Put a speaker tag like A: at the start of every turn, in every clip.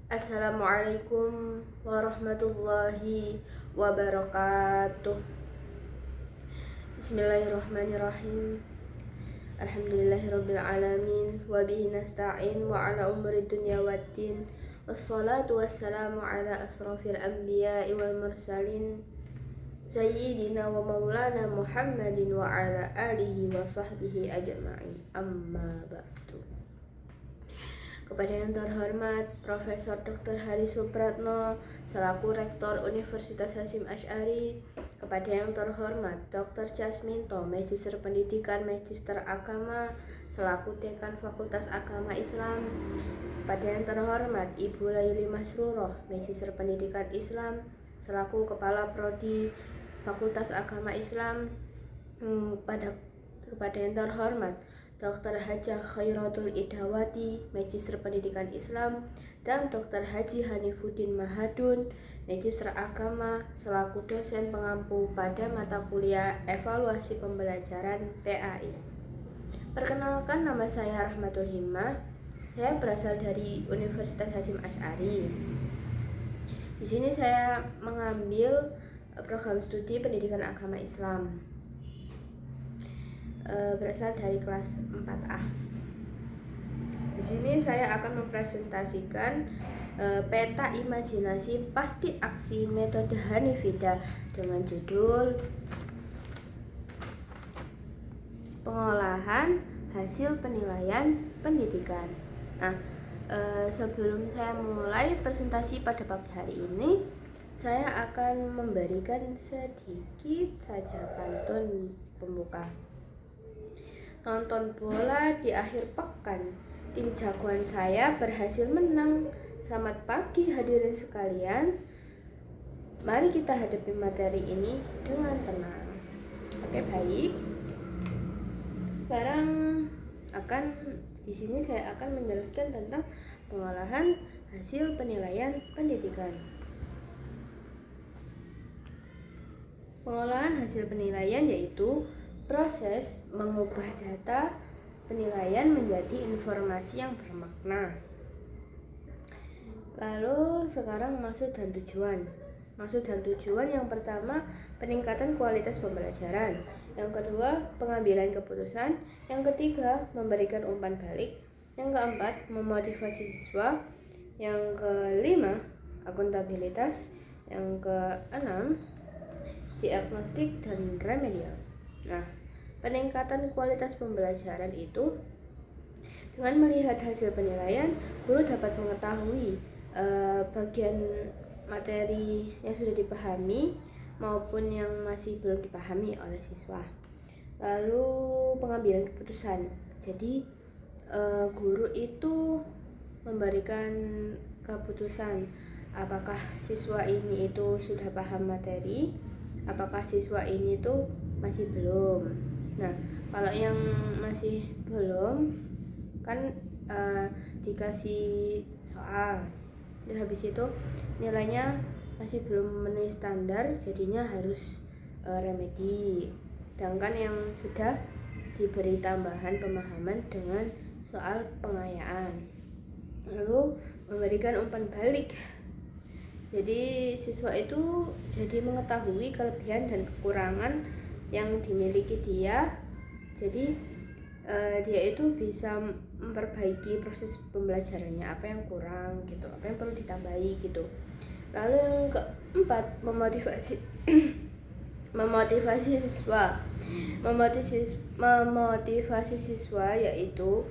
A: Assalamualaikum warahmatullahi wabarakatuh. Bismillahirrahmanirrahim. Alhamdulillahirabbil alamin wa bihi nasta'in wa ala umuri dunya waddin. Wassalatu wassalamu ala asrafil anbiya'i wal mursalin sayyidina wa maulana Muhammadin wa ala alihi wa sahbihi ajma'in. Amma ba'du. Kepada yang terhormat Profesor Dr. Hari Supratno selaku Rektor Universitas Hasyim Asy'ari, kepada yang terhormat Dr. Jasminto, Magister Pendidikan Magister Agama selaku Dekan Fakultas Agama Islam, kepada yang terhormat Ibu Laili Masruroh, Magister Pendidikan Islam selaku Kepala Prodi Fakultas Agama Islam, kepada yang terhormat Dr. Hajah Khairatul Idhawati, Magister Pendidikan Islam, dan Dr. Haji Hanifuddin Mahadun, Magister Agama, selaku dosen pengampu pada mata kuliah Evaluasi Pembelajaran PAI. Perkenalkan, nama saya Rahmatul Himmah. Saya berasal dari Universitas Hasyim Asy'ari. Di sini saya mengambil program studi Pendidikan Agama Islam. Berasal dari kelas 4A. Di sini saya akan mempresentasikan peta imajinasi pasti aksi metode Hanifida dengan judul Pengolahan Hasil Penilaian Pendidikan. Nah, sebelum saya mulai presentasi pada pagi hari ini, saya akan memberikan sedikit saja pantun pembuka. Nonton bola di akhir pekan, tim jagoan saya berhasil menang. Selamat pagi hadirin sekalian. Mari kita hadapi materi ini dengan tenang. Oke, baik. Sekarang di sini saya akan menjelaskan tentang pengolahan hasil penilaian pendidikan. Pengolahan hasil penilaian yaitu proses mengubah data penilaian menjadi informasi yang bermakna. Lalu sekarang maksud dan tujuan. Maksud dan tujuan yang pertama, peningkatan kualitas pembelajaran. Yang kedua, pengambilan keputusan. Yang ketiga, memberikan umpan balik. Yang keempat, memotivasi siswa. Yang kelima, akuntabilitas. Yang keenam, diagnostik dan remedial. Nah, peningkatan kualitas pembelajaran itu dengan melihat hasil penilaian, guru dapat mengetahui bagian materi yang sudah dipahami maupun yang masih belum dipahami oleh siswa. Lalu pengambilan keputusan. Jadi guru itu memberikan keputusan apakah siswa ini itu sudah paham materi, apakah siswa ini tuh masih belum. Nah, kalau yang masih belum kan dikasih soal, habis itu nilainya masih belum memenuhi standar, jadinya harus remedi. Sedangkan yang sudah diberi tambahan pemahaman dengan soal pengayaan. Lalu memberikan umpan balik. Jadi siswa itu jadi mengetahui kelebihan dan kekurangan yang dimiliki dia. Jadi dia itu bisa memperbaiki proses pembelajarannya, apa yang kurang gitu, apa yang perlu ditambahi gitu. Lalu yang keempat, memotivasi siswa. Memotivasi siswa yaitu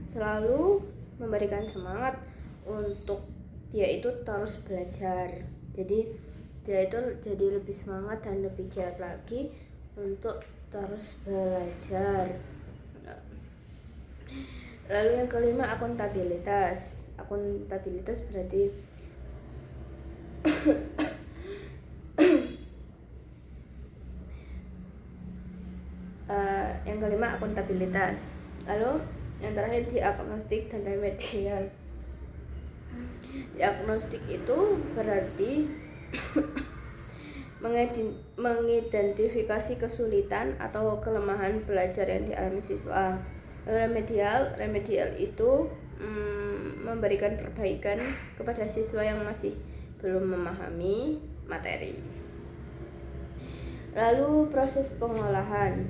A: selalu memberikan semangat untuk dia itu terus belajar. Jadi dia itu jadi lebih semangat dan lebih giat lagi untuk terus belajar. Lalu yang kelima, akuntabilitas. Akuntabilitas berarti yang kelima akuntabilitas. Lalu yang terakhir, diagnostik dan remedial. Diagnostik itu berarti mengidentifikasi kesulitan atau kelemahan belajar yang dialami siswa. Remedial itu memberikan perbaikan kepada siswa yang masih belum memahami materi. Lalu proses pengolahan.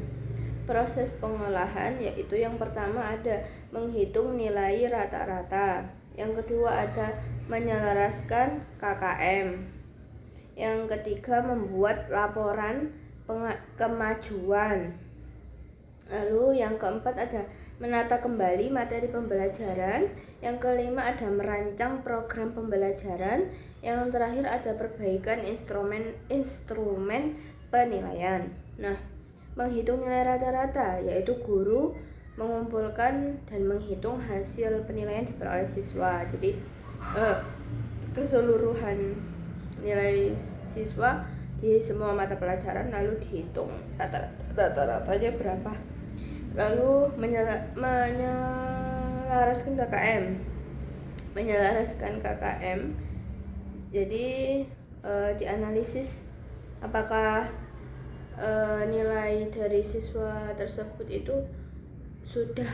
A: Proses pengolahan yaitu yang pertama ada menghitung nilai rata-rata. Yang kedua ada menyelaraskan KKM. Yang ketiga membuat laporan kemajuan. Lalu yang keempat ada menata kembali materi pembelajaran. Yang kelima ada merancang program pembelajaran. Yang terakhir ada perbaikan instrumen penilaian. Nah, menghitung nilai rata-rata yaitu guru mengumpulkan dan menghitung hasil penilaian diperoleh siswa. Jadi keseluruhan nilai siswa di semua mata pelajaran lalu dihitung rata-ratanya berapa. Lalu menyelaraskan KKM. Menyelaraskan KKM. Jadi dianalisis apakah nilai dari siswa tersebut itu sudah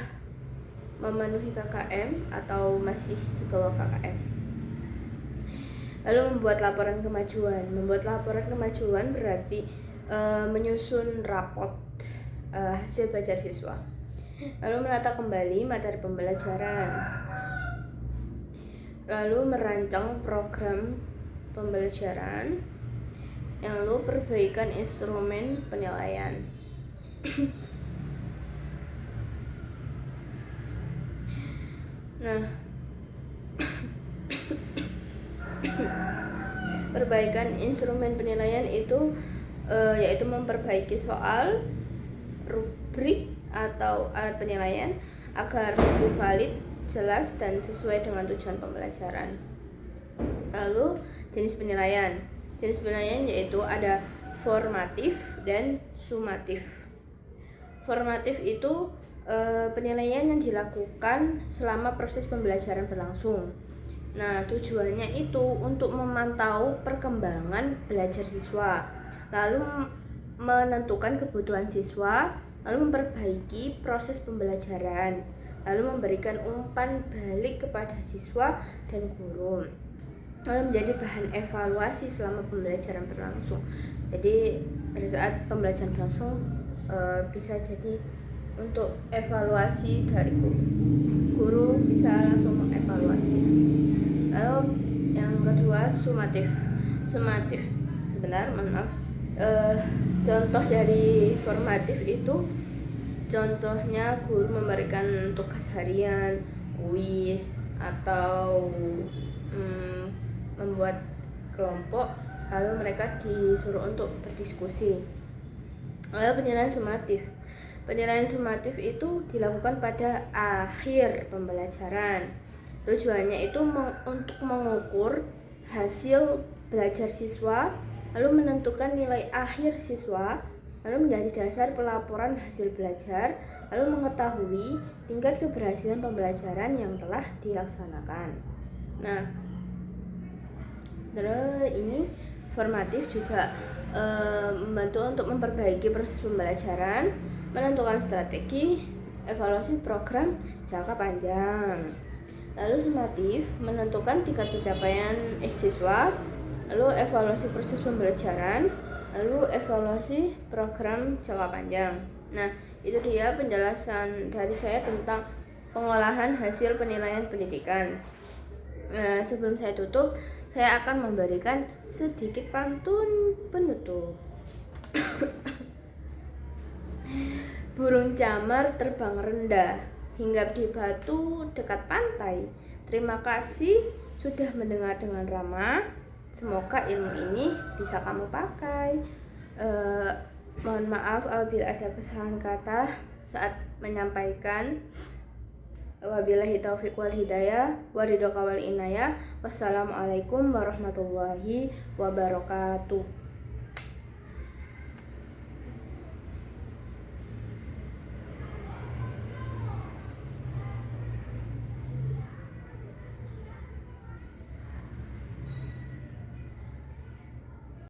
A: memenuhi KKM atau masih di bawah KKM. Lalu membuat laporan kemajuan. Membuat laporan kemajuan berarti menyusun rapot hasil belajar siswa. Lalu menata kembali materi pembelajaran. Lalu merancang program pembelajaran. Yang lalu perbaikan instrumen penilaian. Nah, perbaikan instrumen penilaian itu yaitu memperbaiki soal, rubrik atau alat penilaian agar lebih valid, jelas dan sesuai dengan tujuan pembelajaran. Lalu jenis penilaian. Jenis penilaian yaitu ada formatif dan sumatif. Formatif itu penilaian yang dilakukan selama proses pembelajaran berlangsung. Nah, tujuannya itu untuk memantau perkembangan belajar siswa, lalu menentukan kebutuhan siswa, lalu memperbaiki proses pembelajaran, lalu memberikan umpan balik kepada siswa dan guru, lalu menjadi bahan evaluasi selama pembelajaran berlangsung. Jadi pada saat pembelajaran berlangsung bisa jadi untuk evaluasi dari guru bisa langsung mengevaluasi. Lalu yang kedua sumatif. Contoh dari formatif itu contohnya guru memberikan tugas harian, kuis atau membuat kelompok, lalu mereka disuruh untuk berdiskusi. Lalu penilaian sumatif. Penilaian sumatif itu dilakukan pada akhir pembelajaran. Tujuannya itu untuk mengukur hasil belajar siswa, lalu menentukan nilai akhir siswa, lalu menjadi dasar pelaporan hasil belajar, lalu mengetahui tingkat keberhasilan pembelajaran yang telah dilaksanakan. Nah, terus ini formatif juga membantu untuk memperbaiki proses pembelajaran, menentukan strategi, evaluasi program jangka panjang. Lalu sumatif menentukan tingkat pencapaian siswa, lalu evaluasi proses pembelajaran, lalu evaluasi program jangka panjang. Nah, itu dia penjelasan dari saya tentang pengolahan hasil penilaian pendidikan. Sebelum saya tutup, saya akan memberikan sedikit pantun penutup. Burung camar terbang rendah, hinggap di batu dekat pantai. Terima kasih sudah mendengar dengan ramah. Semoga ilmu ini bisa kamu pakai. Mohon maaf apabila ada kesalahan kata saat menyampaikan. Wabillahi taufiq wal hidayah, waridho wal inayah. Wassalamualaikum warahmatullahi wabarakatuh.